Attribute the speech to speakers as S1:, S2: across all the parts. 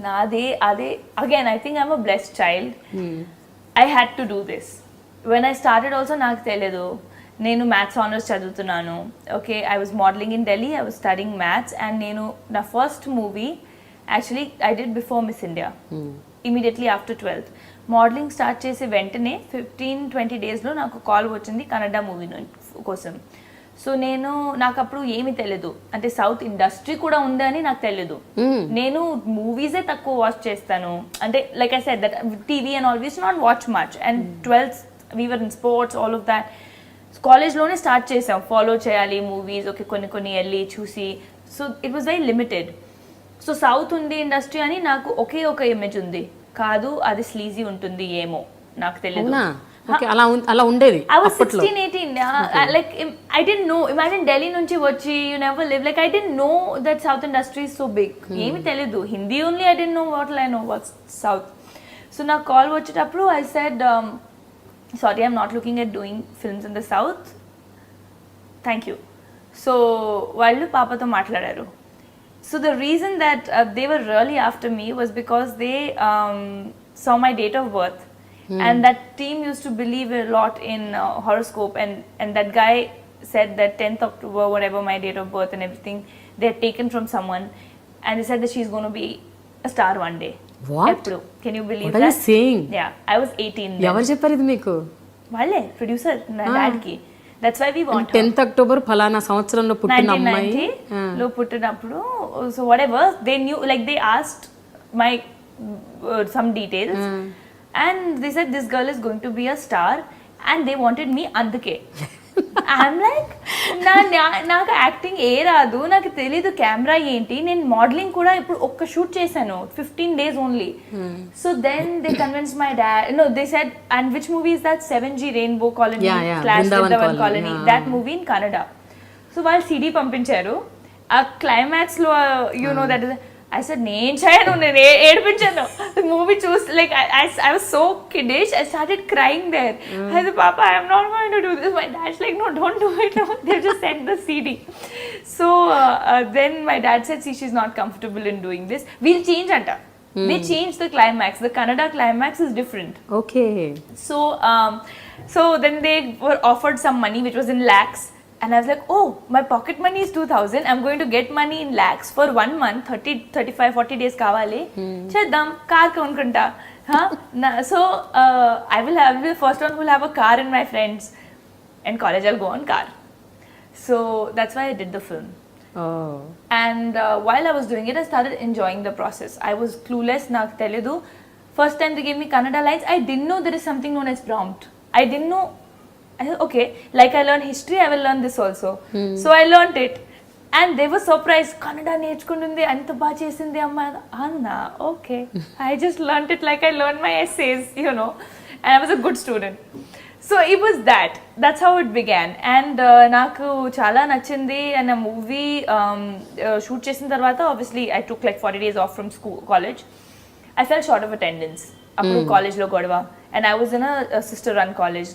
S1: నాదే అదే again I think I'm a blessed child. I had to do this. When I started also నాకు తెలియదు, నేను maths honours చదువుతున్నాను. Okay, I was modelling in Delhi, I was studying maths. And నేను నా first movie actually I did before miss India, immediately after 12th. Modelling start చేసి వెంటనే 15-20 డేస్లో నాకు కాల్ వచ్చింది కన్నడ మూవీ కోసం. సో నాకు అప్పుడు ఏమీ తెలియదు, అంటే సౌత్ ఇండస్ట్రీ కూడా ఉందని నాకు తెలియదు. నేను మూవీసే తక్కువ వాచ్ చేస్తాను, అంటే like I said that TV and always not watch much. And 12th we were in sports, all of that. కాలేజ్లోనే స్టార్ట్ చేసాం ఫాలో చేయాలి మూవీస్, ఓకే కొన్ని వెళ్ళి చూసి. So it was very limited. So south ఉంది ఇండస్ట్రీ అని నాకు ఒకే ఒక ఇమేజ్ ఉంది, కాదు అది స్లీజీ ఉంటుంది ఏమో నాకు తెలియదు.
S2: అలా ఉండేది.
S1: I was 16-18. Like I didn't know. Imagine Delhi నుంచి వచ్చి you never live. Like I didn't know that South industry is so big. ఏమి తెలియదు. Hindi only I didn't know what I know what's South. So నా call వచ్చేటప్పుడు I said, sorry, I'm not looking at doing films in the South. Thank you. So వాళ్ళు పాపతో మాట్లాడారు. So the reason that they were really after me was because they saw my date of birth. And that team used to believe a lot in horoscope, and that guy said that 10th October, whatever my date of birth and everything, they had taken from someone, and they said that she's going to be a star one day.
S2: What?
S1: Eppudu. Can you believe
S2: that? What are you saying?
S1: Yeah, I was 18 then.
S2: Evaru chepparu idu meeku?
S1: Valle producer na dad ki. That's why we want
S2: 10th October phalana samvatsaramlo puttina ammayi
S1: 1990 lo puttinappudu. So whatever, they knew, like they asked my some details. And they said this girl is going to be a star, and they wanted me అందుకే. I'm like, నాకు acting ఏ రాదు, నాకు తెలీదు camera ఏంటి, నేను modelling కూడా ఇప్పుడు ఒక్క షూట్ చేశాను 15 days only. So then they convince my dad. No, they said, and which movie is that 7G rainbow colony slash Brindavan colony, that movie in Kannada. So వాళ్ళు సిడి పంపించారు. ఆ క్లైమాక్స్ లో you know that is, I said, నేను చేయను, నేను ఏడిపించాను. Movie చూసి like I was so kiddish, I started crying there. I said, Papa, I am not going to do this. My dad's like, no, don't do it. No. They just sent the CD. So then my dad said, see, she's not comfortable in doing this. We'll change anta. They changed the climax. The Kannada climax is different.
S2: Okay.
S1: So then they were offered some money, which was in lakhs. And I was like, oh, my pocket money is 2,000. I'm going to get money in lakhs for 1 month, 30, 35, 40 days kavali. Cheddam, car konukunta. So I will have the first one who will have a car in my friends. And college I'll go on car. So that's why I did the film.
S2: Oh.
S1: And while I was doing it, I started enjoying the process. I was clueless, నాకు తెలీదు. First time they gave me Kannada lines, I didn't know there is something known as prompt. I didn't know. I said, okay, like I learned history, I will learn this also. So I learned it. And they were surprised. Kannada నేర్చుకుంటుంది, అంత బాగా చేసింది అమ్మ. Anna, okay. I just learned it like I learned my essays, you know. And I was a good student. So it was that. That's how it began. And నాకు చాలా నచ్చింది. And a movie shoot చేసిన తర్వాత, obviously I took like 40 days off from school, college. I fell short of attendance. అప్పుడు కాలేజ్లో గొడవ. And I was in a sister-run college,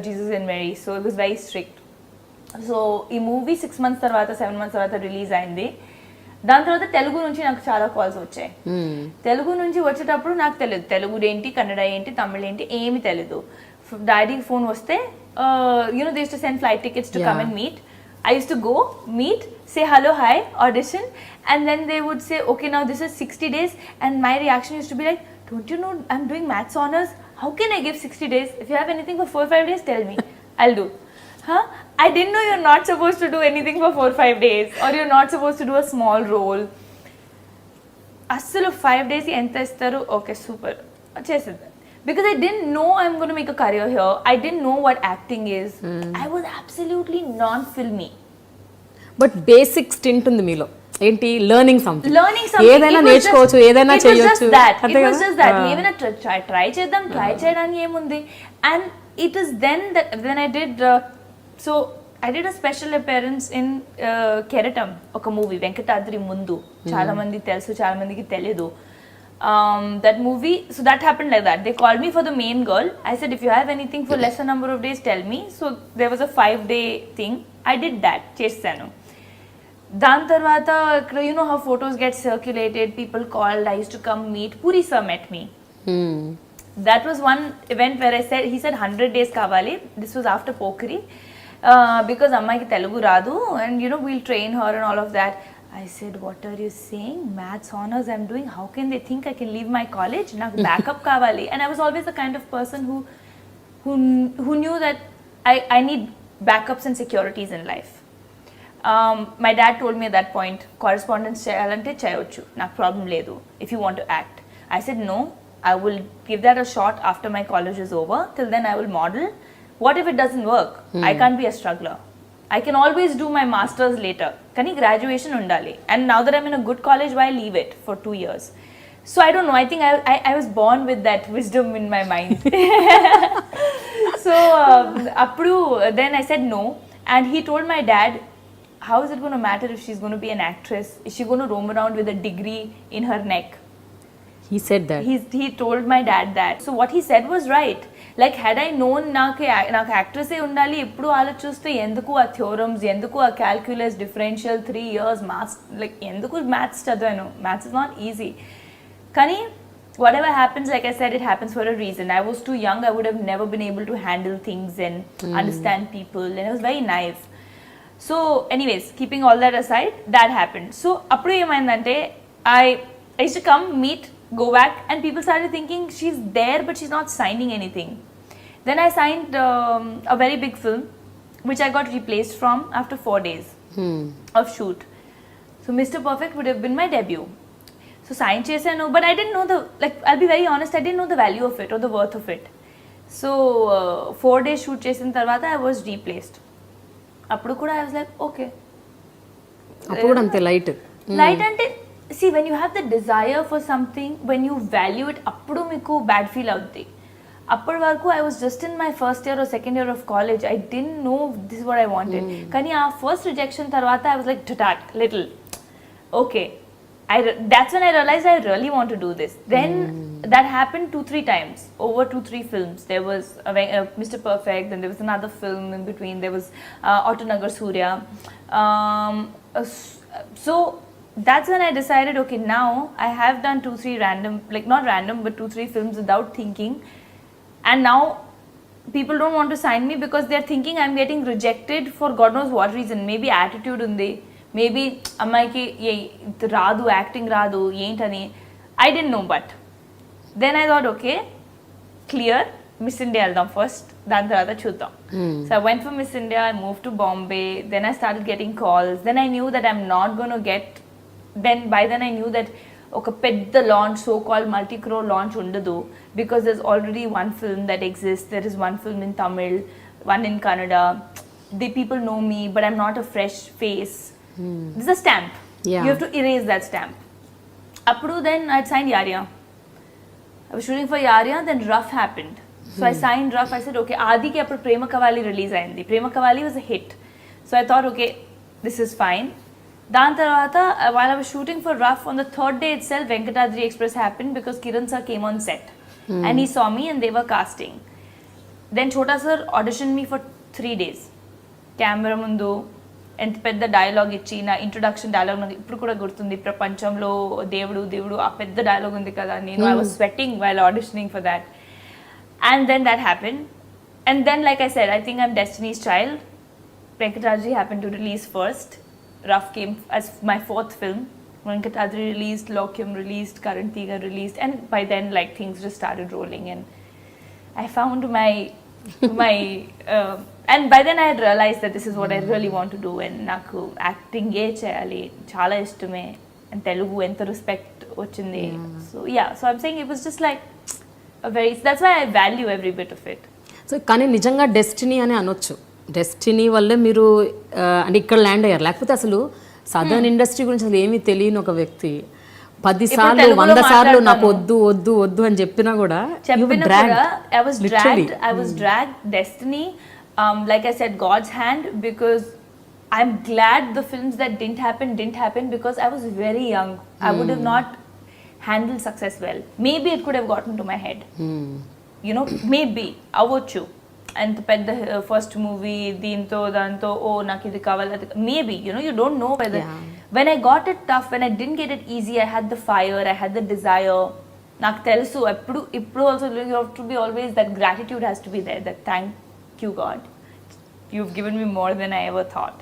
S1: Jesus and Mary, so it was very strict. So ఈ movie 6 months తర్వాత 7 months తర్వాత release అయింది. దాని తర్వాత తెలుగు నుంచి నాకు చాలా కాల్స్ వచ్చాయి. తెలుగు నుంచి వచ్చేటప్పుడు నాకు తెలియదు తెలుగు ఏంటి, కన్నడ ఏంటి, తమిళ ఏంటి, ఏమి తెలియదు. డాడీకి ఫోన్ వస్తే, you know, they used to send flight tickets to come and meet. I used to go, meet, say hello, hi, audition, and then they would say, okay, now this is 60 days. And my reaction used to be like, don't you know I'm doing maths honors? How can I give 60 days? If you have anything for 4-5 days, tell me. I'll do. I didn't know you're not supposed to do anything for 4-5 days, or you're not supposed to do a small role. Assalu 5 days enta istaru, okay, super. Chesidda. Because I didn't know I'm going to make a career here. I didn't know what acting is. I was absolutely non-filmy.
S2: But basic stint ఉంది మీలో. ఏంటి, learning something, ఏదైనా
S1: It
S2: నేర్చుకోవచ్చు, ఏదైనా చేయొచ్చు.
S1: It was just that. ఏమైనా try చేద్దాం, try చేయడానికి ఏముంది. And it is then that when I did, so I did a special appearance in Keratam, ఒక మూవీ వెంకటాద్రి ముందు. చాలా మంది తెలుసు, చాలా మందికి తెలియదు. That movie, so that happened like that. They called me for the main girl. I said, if you have anything for lesser number of days, tell me. So there was a 5-day thing. I did that, చేశాను. దాని తర్వాత you know how photos get circulated, people called, I used to come meet. Puri sir met me. That was one event where he said 100 days kavali. This was after Pokeri. Because అమ్మాయికి తెలుగు రాదు and you know we'll train her and all of that. I said, what are you saying? Maths honors I'm doing. How can they think I can leave my college? నాకు backup kavali. And I was always the kind of person who knew that I need backups and securities in life. My dad told me at that point, correspondence cheyalante cheyochu, నాకు problem లేదు, if you want to act. I said no, I will give that a shot after my college is over. Till then I will model. What if it doesn't work? I can't be a struggler. I can always do my masters later. Kani graduation undali. And now that I'm in a good college, why leave it for 2 years? So I don't know, I think I was born with that wisdom in my mind. So appudu then I said no, and he told my dad, how is it going to matter if she's going to be an actress? Is she going to roam around with a degree in her neck?
S2: He said that.
S1: He told my dad that. So what he said was right. Like had I known నాకు యాక్ట్రెసే ఉండాలి, ఇప్పుడు ఆలోచిస్తే ఎందుకు ఆ థియోరమ్స్, ఎందుకు ఆ calculus, differential 3 years maths, like ఎందుకు maths చదివాను? Maths is not easy. కానీ whatever happens, like I said, it happens for a reason. I was too young. I would have never been able to handle things and understand people, and I was very naive. So anyways, keeping all that aside, that happened. So appudu emaindante, I used to come, meet, go back, and people started thinking she's there but she's not signing anything. Then I signed a very big film which I got replaced from after 4 days of shoot. So Mr. Perfect would have been my debut. So sign chesanu, but I didn't know I'll be very honest, I didn't know the value of it or the worth of it. So 4 days shoot chesin tarvata I was replaced. Appudu kuda I was like, okay.
S2: Appudu ante light
S1: ante, see, when you have the desire for something, when you value it, appudu meeku bad feel avuddi. Appadu varaku I was just in my first year or second year of college. I didn't know this is what I wanted. Kani aa first rejection tarvata I was like little. Okay. That's when I realized I really want to do this. Then that happened 2-3 times over 2-3 films. There was Mr. Perfect, then there was another film in between. There was Autonagar Surya. So that's when I decided, okay, now I have done 2-3 random, like not random, but 2-3 films without thinking. And now people don't want to sign me because they're thinking I'm getting rejected for God knows what reason. Maybe attitude undi. Maybe అమ్మాయికి రాదు, acting రాదు ఏంటని. I didn't know, but then I thought, okay, clear, Miss India వెళ్దాం first, దాని తర్వాత చూద్దాం. So I went for Miss India, I moved to Bombay, then I started getting calls. Then I knew that I'm not going to get, by then I knew that ఒక పెద్ద launch, so called multi-crore launch ఉండదు, because there's already one film that exists. There is one film in Tamil, one in Kannada. The people know me, but I'm not a fresh face. This is a stamp.
S2: Yeah.
S1: You have to erase that stamp. Appudu then I signed Yarya. I was shooting for Yarya, then Rough happened. So I signed Rough. I said, okay, Adi ki appudu Prema Kavali release ayindi. Prema Kavali was a hit. So I thought, okay, this is fine. Dan tarvata, while I was shooting for Rough, on the 3rd day itself, Venkatadri Express happened because Kiran sir came on set. And he saw me and they were casting. Then Chota sir auditioned me for 3 days. Camera mundu, ఎంత పెద్ద dialogue ఇచ్చి, నా introduction dialogue నాకు ఇప్పుడు కూడా గుర్తుంది, ప్రపంచంలో దేవుడు ఆ పెద్ద డైలాగ్ ఉంది కదా, నేను I was sweating while auditioning for that. And then that happen. And then like I said, I think I'm destiny's child. Venkatadri happened to release first. Rough came as my 4th film. Venkatadri released, Lokyam released, Karantiga released, and by then like things just started rolling and I found my and by then I had realized that this is what I really want to do, and నాకు acting చేయాలి, చాలా ఇష్టమే, and Telugu ఎంత respect వచ్చింది. So yeah, so I'm saying it was just like that's why I value every bit of it.
S2: So కానీ నిజంగా destiny అని అనొచ్చు. డెస్టినీ వల్లే మీరు అంటే ఇక్కడ ల్యాండ్ అయ్యారు. లేకపోతే అసలు సదర్న్ ఇండస్ట్రీ గురించి అసలు ఏమీ తెలియని ఒక వ్యక్తి 10 సార్లు 100 సార్లు నాకు వద్దు అని చెప్పినా కూడా
S1: I was dragged. Destiny, like I said, God's hand, because I'm glad the films that didn't happen because I was very young. I would have not handled success well. Maybe it could have gotten to my head. You know, maybe. Avochu. అంత పెద్ద first movie దీంతో దాంతో ఓ నాకు ఇది కావాలి maybe you don't know whether. When I got it tough, when I didn't get it easy, I had the fire, I had the desire. నాకు తెలుసు ఇప్పుడు also you have to be always, that gratitude has to be there, that thank you God, you've given me more than I ever thought.